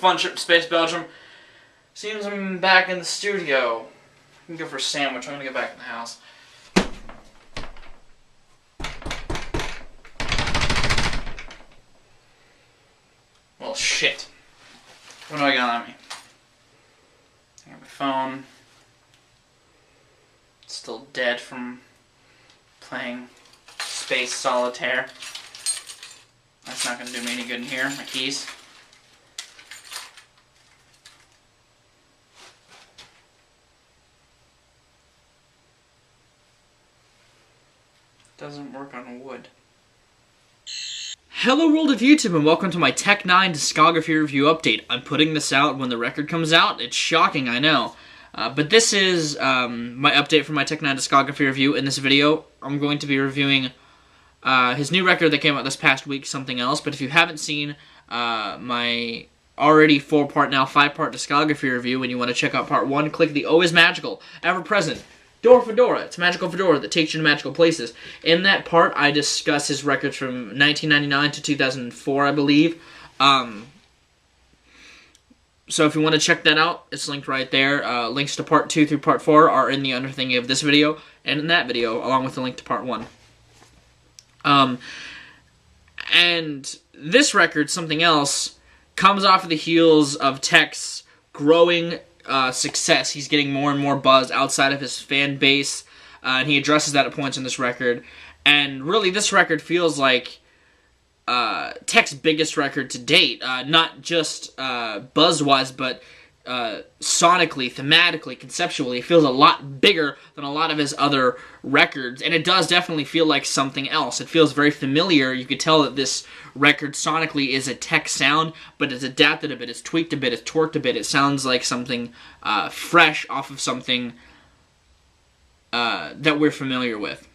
Fun Trip to Space Belgium. Seems I'm back in the studio. I can go for a sandwich. I'm gonna get back in the house. Well, shit. What do I got on me? I got my phone. It's still dead from playing Space Solitaire. That's not gonna do me any good in here. My keys. Doesn't work on wood. Hello world of YouTube and welcome to my N9ne Discography Review Update. I'm putting this out when the record comes out. It's shocking, I know. But this is my update for my N9ne Discography Review. In this video, I'm going to be reviewing his new record that came out this past week, Something Else. But if you haven't seen my already 4-part, now 5-part discography review and you want to check out part 1, click the Always Magical, Ever Present, Door Fedora. It's a magical fedora that takes you to magical places. In that part, I discuss his records from 1999 to 2004, I believe. So if you want to check that out, it's linked right there. Links to part 2 through part 4 are in the under thingy of this video and in that video, along with the link to part 1. And this record, Something Else, comes off of the heels of Tech's growing success. He's getting more and more buzz outside of his fan base, and he addresses that at points in this record. And really, this record feels like Tech's biggest record to date, not just buzz-wise, but sonically, thematically, conceptually. It feels a lot bigger than a lot of his other records, and it does definitely feel like something else. It feels very familiar. You could tell that this record sonically is a Tech sound, but it's adapted a bit, it's tweaked a bit, it's torqued a bit. It sounds like something fresh off of something that we're familiar with.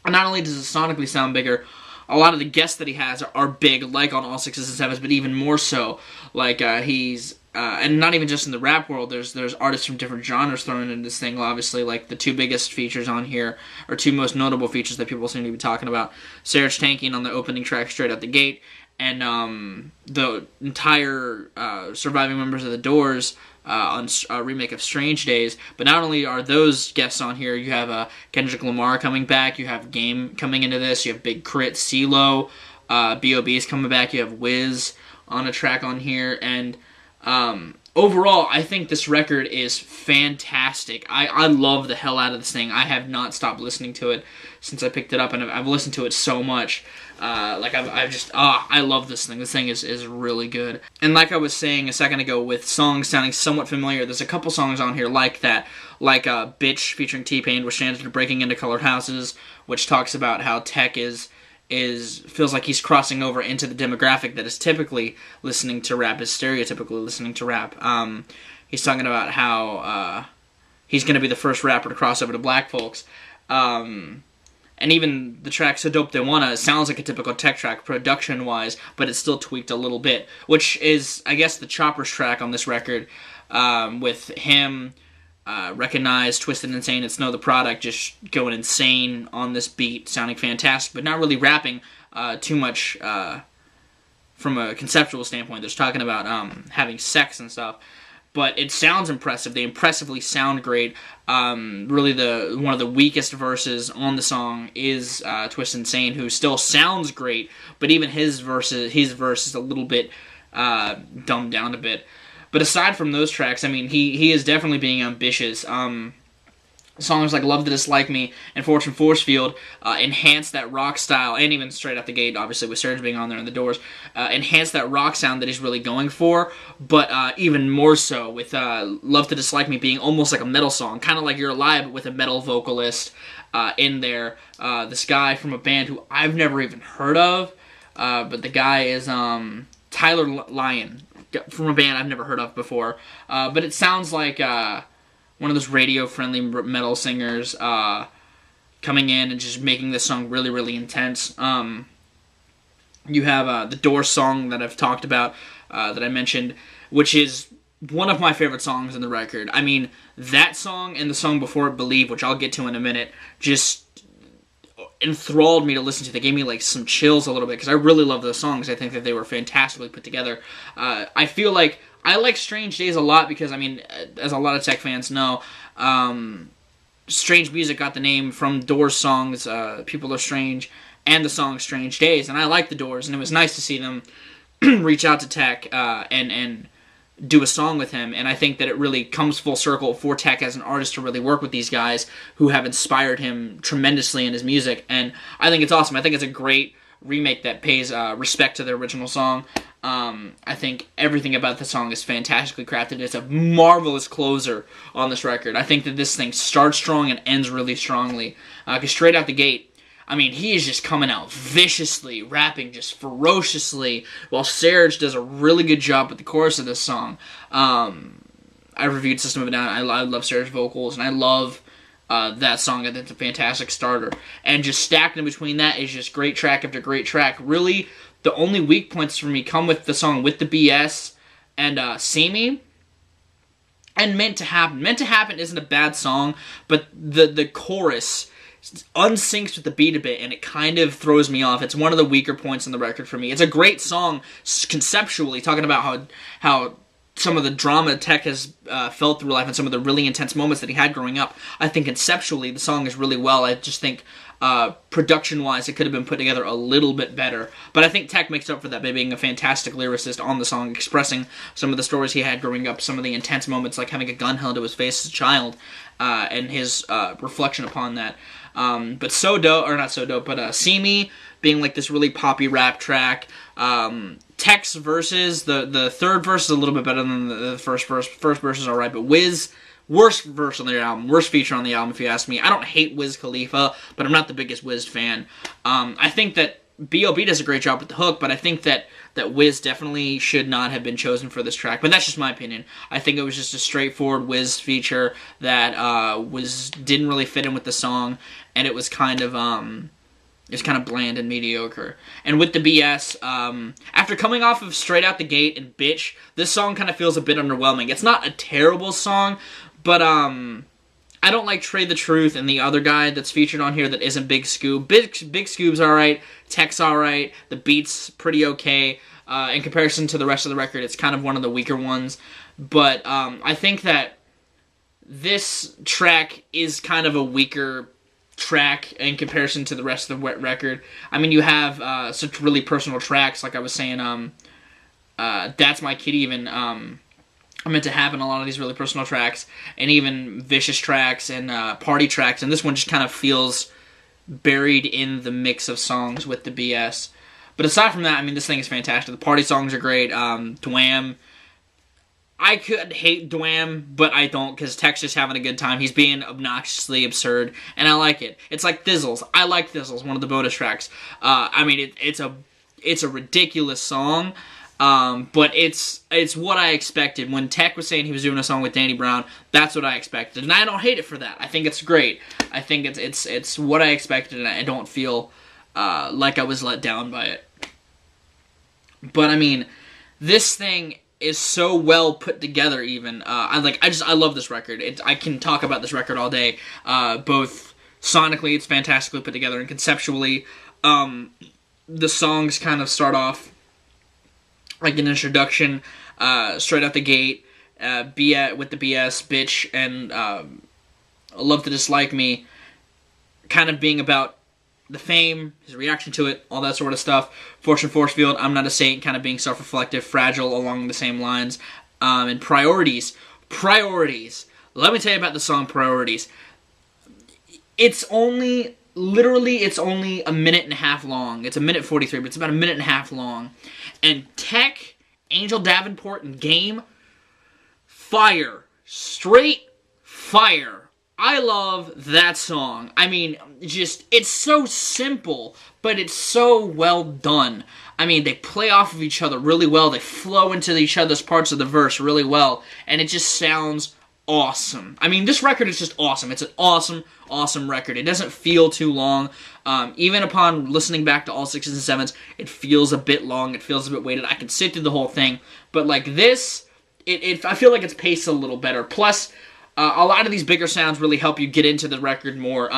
And not only does it sonically sound bigger, a lot of the guests that he has are big, like on all 6s and 7s, but even more so. Like, he's and not even just in the rap world, there's artists from different genres thrown into this thing, obviously. Like, the 2 biggest features on here, or 2 most notable features that people seem to be talking about, Serj Tankian on the opening track straight out the gate, and the entire surviving members of The Doors on a remake of Strange Days. But not only are those guests on here, you have Kendrick Lamar coming back, you have Game coming into this, you have Big Crit, CeeLo, B.O.B. is coming back, you have Wiz on a track on here, and overall, I think this record is fantastic. I love the hell out of this thing. I have not stopped listening to it since I picked it up, and I've listened to it so much. I love this thing. This thing is really good. And like I was saying a second ago, with songs sounding somewhat familiar, there's a couple songs on here like that. Like Bitch featuring T-Pain, which stands for Breaking Into Colored Houses, which talks about how Tech feels like he's crossing over into the demographic that is typically listening to rap, is stereotypically listening to rap. He's talking about how he's going to be the first rapper to cross over to black folks. And even the track So Dope They Wanna sounds like a typical Tech track production-wise, but it's still tweaked a little bit, which is, I guess, the Choppers track on this record, with him, Recognize, Twisted Insane, It's No The Product, just going insane on this beat, sounding fantastic, but not really rapping too much from a conceptual standpoint. They're talking about having sex and stuff, but it sounds impressive. They impressively sound great. Really, one of the weakest verses on the song is Twisted Insane, who still sounds great, but even his verse is a little bit dumbed down a bit. But aside from those tracks, I mean, he is definitely being ambitious. Songs like Love to Dislike Me and Fortune Forcefield enhance that rock style, and even straight out the gate, obviously, with Serj being on there in The Doors, enhance that rock sound that he's really going for, but even more so with Love to Dislike Me being almost like a metal song, kind of like You're Alive, but with a metal vocalist in there. This guy from a band who I've never even heard of, but the guy is Tyler Lyon, from a band I've never heard of before, but it sounds like one of those radio-friendly metal singers coming in and just making this song really, really intense. You have the Doors song that I've talked about, that I mentioned, which is one of my favorite songs in the record. I mean, that song and the song before it, Believe, which I'll get to in a minute, just enthralled me to listen to. They gave me like some chills a little bit, because I really love those songs. I think that they were fantastically put together. I feel like I like Strange Days a lot because, I mean, as a lot of tech fans know, Strange Music got the name from Doors songs, People Are Strange, and the song Strange Days, and I like the Doors, and it was nice to see them reach out to Tech and do a song with him, and I think that it really comes full circle for Tech as an artist to really work with these guys who have inspired him tremendously in his music, and I think it's awesome. I think it's a great remake that pays respect to the original song. I think everything about the song is fantastically crafted. It's a marvelous closer on this record. I think that this thing starts strong and ends really strongly, because straight out the gate, I mean, he is just coming out viciously, rapping just ferociously, while Serge does a really good job with the chorus of this song. I reviewed System of a Down. I love Serge's vocals, and I love that song. I think it's a fantastic starter. And just stacked in between that is just great track after great track. Really, the only weak points for me come with the song With the BS and See Me. And Meant to Happen. Meant to Happen isn't a bad song, but the chorus unsyncs with the beat a bit, and it kind of throws me off. It's one of the weaker points in the record for me. It's a great song conceptually, talking about how some of the drama Tech has felt through life and some of the really intense moments that he had growing up. I think conceptually the song is really well. I just think production-wise it could have been put together a little bit better. But I think Tech makes up for that by being a fantastic lyricist on the song, expressing some of the stories he had growing up, some of the intense moments like having a gun held to his face as a child, and his reflection upon that. But So Dope, or not So Dope, but See Me being like this really poppy rap track. Tech's verses, the third verse is a little bit better than the first verse. First verse is alright, but Wiz, worst verse on the album, worst feature on the album if you ask me. I don't hate Wiz Khalifa, but I'm not the biggest Wiz fan. I think that B.O.B. does a great job with the hook, but I think that Wiz definitely should not have been chosen for this track. But that's just my opinion. I think it was just a straightforward Wiz feature that didn't really fit in with the song, and it was kind of bland and mediocre. And With the BS, after coming off of Straight Out the Gate and Bitch, this song kind of feels a bit underwhelming. It's not a terrible song, but I don't like Trey the Truth and the other guy that's featured on here that isn't Big Scoob. Big Scoob's alright, Tech's alright, the beat's pretty okay. In comparison to the rest of the record, it's kind of one of the weaker ones. But I think that this track is kind of a weaker track in comparison to the rest of the record. I mean, you have such really personal tracks, like I was saying, That's My Kid even, Meant to Happen, a lot of these really personal tracks, and even vicious tracks and party tracks, and this one just kind of feels buried in the mix of songs with the BS. But aside from that, I mean, this thing is fantastic. The party songs are great. Dwam, I could hate Dwam, but I don't, because Tech's just having a good time. He's being obnoxiously absurd, and I like it. It's like Thizzles. I like Thizzles, one of the bonus tracks. I mean, it's a ridiculous song, but it's what I expected. When Tech was saying he was doing a song with Danny Brown, that's what I expected, and I don't hate it for that. I think it's great. I think it's what I expected, and I don't feel like I was let down by it. But I mean, this thing is so well put together. Even I love this record. I can talk about this record all day. Both sonically, it's fantastically put together, and conceptually, the songs kind of start off like an introduction, straight out the gate, with the BS, Bitch, and Love to Dislike Me, kind of being about the fame, his reaction to it, all that sort of stuff. Fortune Force Field, I'm Not a Saint, kind of being self-reflective, Fragile along the same lines. And Priorities. Let me tell you about the song Priorities. It's only a minute and a half long. It's a minute 43, but it's about a minute and a half long. And Tech, Angel Davenport, and Game, fire. Straight fire. I love that song. I mean, it's so simple, but it's so well done. I mean, they play off of each other really well. They flow into each other's parts of the verse really well, and it just sounds awesome. I mean, this record is just awesome. It's an awesome, awesome record. It doesn't feel too long. Even upon listening back to all 6s and 7s, it feels a bit long. It feels a bit weighted. I can sit through the whole thing, but like this, I feel like it's paced a little better. Plus, a lot of these bigger sounds really help you get into the record more.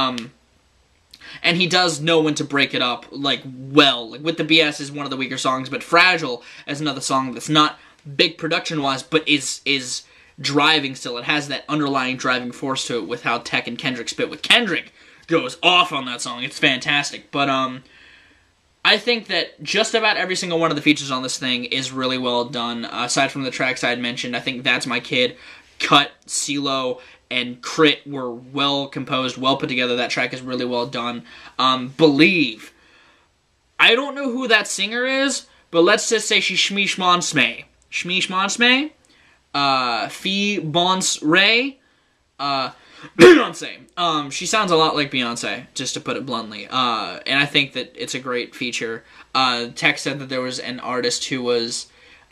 And he does know when to break it up, like, well. Like, With the BS is one of the weaker songs, but Fragile is another song that's not big production-wise, but is driving still. It has that underlying driving force to it with how Tech and Kendrick spit. With Kendrick goes off on that song. It's fantastic. But, I think that just about every single one of the features on this thing is really well done. Aside from the tracks I had mentioned, I think That's My Kid, Cut, CeeLo, and Crit were well composed, well put together. That track is really well done. Believe. I don't know who that singer is, but let's just say she's Shmee Shmonsmay. Shmee Shmonsmay? Fee Bons Ray? Beyonce. She sounds a lot like Beyonce, just to put it bluntly. And I think that it's a great feature. Tech said that there was an artist who was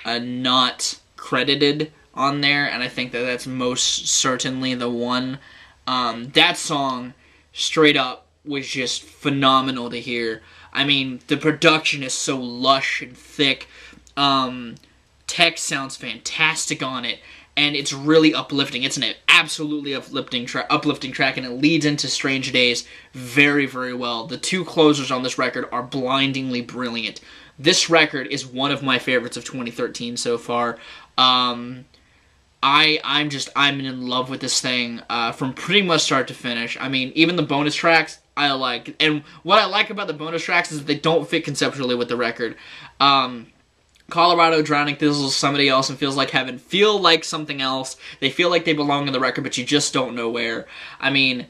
not credited on there, and I think that that's most certainly the one. That song, straight up, was just phenomenal to hear. I mean, the production is so lush and thick. Tech sounds fantastic on it, and it's really uplifting. It's an absolutely uplifting track, and it leads into Strange Days very, very well. The two closers on this record are blindingly brilliant. This record is one of my favorites of 2013 so far. I'm in love with this thing from pretty much start to finish. I mean, even the bonus tracks I like, and what I like about the bonus tracks is that they don't fit conceptually with the record. Colorado, Drowning Thistles, Somebody Else, and Feels Like Heaven feel like something else. They feel like they belong in the record, but you just don't know where. I mean,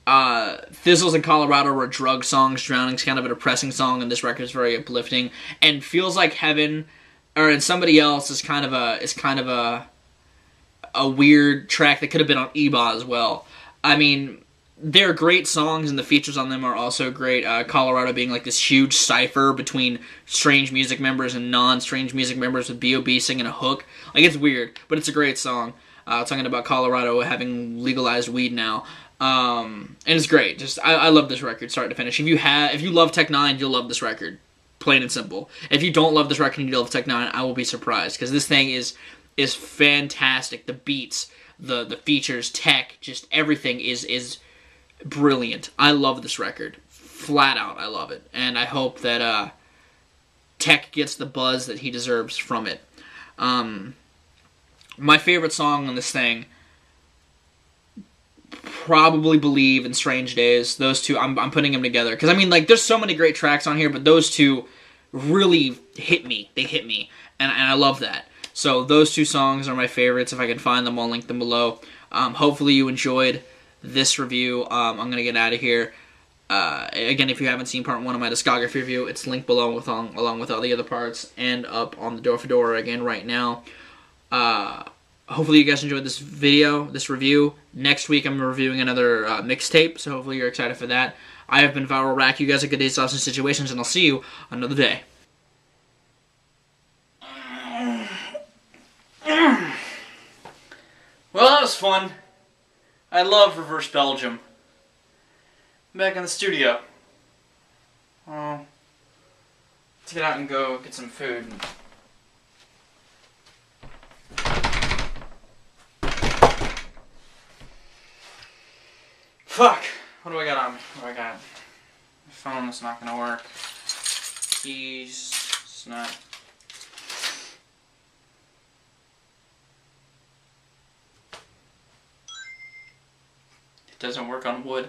Thistles and Colorado were drug songs. Drowning's kind of a depressing song, and this record is very uplifting. And Feels Like Heaven, and Somebody Else is kind of a weird track that could have been on Eba as well. I mean, they're great songs, and the features on them are also great. Colorado being like this huge cipher between Strange Music members and non-Strange Music members, with B.O.B. singing a hook. Like, it's weird, but it's a great song. Talking about Colorado having legalized weed now. And it's great. Just I love this record, start to finish. If you love Tech N9ne, you'll love this record. Plain and simple. If you don't love this record and you love Tech N9ne, I will be surprised, because this thing is fantastic. The beats, the features, Tech, just everything is brilliant. I love this record. Flat out, I love it. And I hope that Tech gets the buzz that he deserves from it. My favorite song on this thing, probably Believe and Strange Days. Those two, I'm putting them together. Because, I mean, like, there's so many great tracks on here, but those two really hit me. They hit me. And I love that. So those two songs are my favorites. If I can find them, I'll link them below. Hopefully you enjoyed this review. I'm going to get out of here. Again, if you haven't seen part 1 of my discography review, it's linked below along with all the other parts, and up on the Door for Door again right now. Hopefully you guys enjoyed this video, this review. Next week I'm reviewing another mixtape, so hopefully you're excited for that. I have been Viralrak. You guys have good days, thoughts, and situations, and I'll see you another day. Well, that was fun. I love Reverse Belgium. I'm back in the studio. Let's get out and go get some food. Fuck! What do I got on me? What do I got? My phone is not gonna work. Keys. It's not. It doesn't work on wood.